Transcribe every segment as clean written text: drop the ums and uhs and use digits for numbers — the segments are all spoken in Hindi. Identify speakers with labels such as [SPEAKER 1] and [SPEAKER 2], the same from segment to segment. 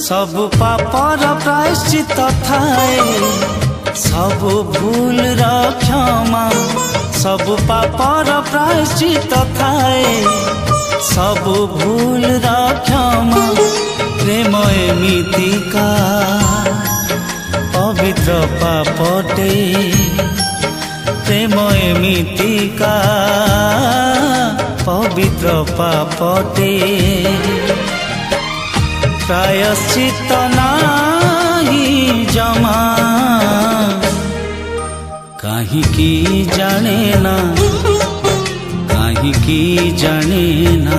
[SPEAKER 1] सबु पापर प्रायश्चित थाए सबु भूल क्षमा सबु पापर प्रायश्चित थाए सबु भूल क्षमा प्रेम एमितिका पवित्र पापटे प्रेम एमितिका पवित्र पापटे प्रायश्चित नाही जमा काहिकी जाने ना काहिकी जाने ना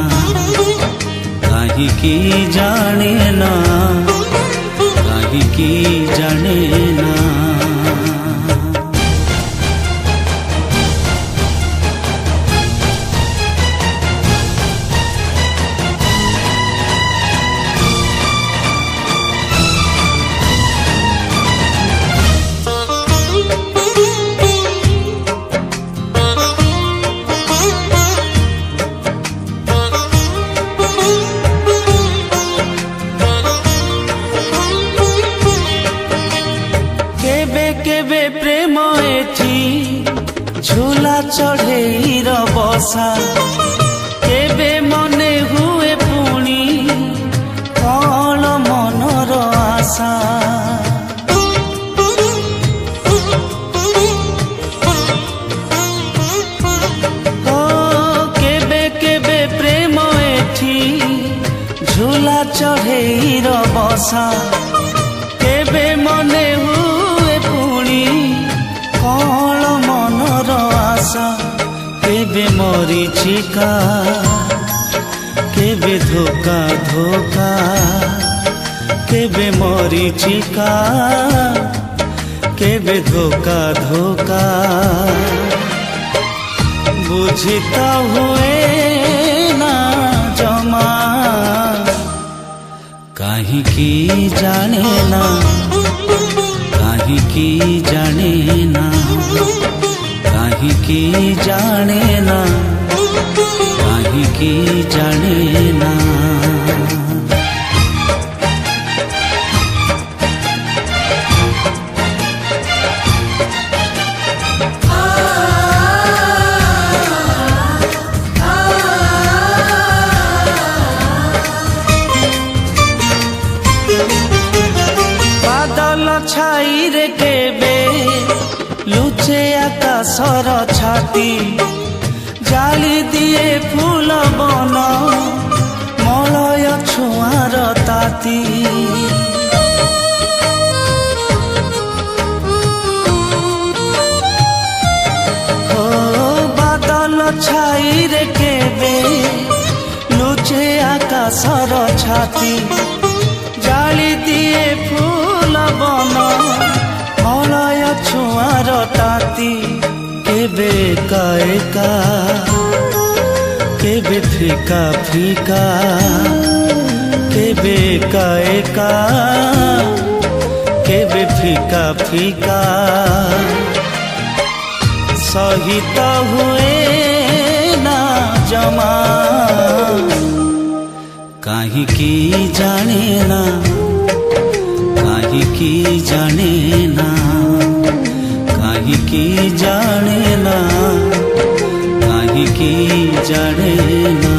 [SPEAKER 1] काहिकी जाने ना काहिकी जाने ना केबे प्रेम एठी झूला चढ़ेई बसा केबे मने हुए पुणी कौन मनर आशा केबे केबे प्रेम एठी झूला चढ़ेई बसा केबे मने कौन मनर आशा केबे मरीचिका केबे धोका धोका केबे मरीचिका केबे धोका धोका बुझिता हुए ना जमा काहिकी जाने ना काहिकी जाने ना काहिकी जाने ना काहिकी जाने ना छाई रे केबे लुचे आकाशर छाती जाली दिए फूल बन मलय छुआर ताती ओ बादल छाई रे केबे लुचे आकाशर छाती जाली दिए फूल बन मलय छुआर ताती केबे एका एका केबे फीका फीका केबे एका एका केबे फीका फीका सहित हुए ना जमा काहिकी जाने ना काहिकी जाने ना काहिकी जाने ना काहिकी जाने ना।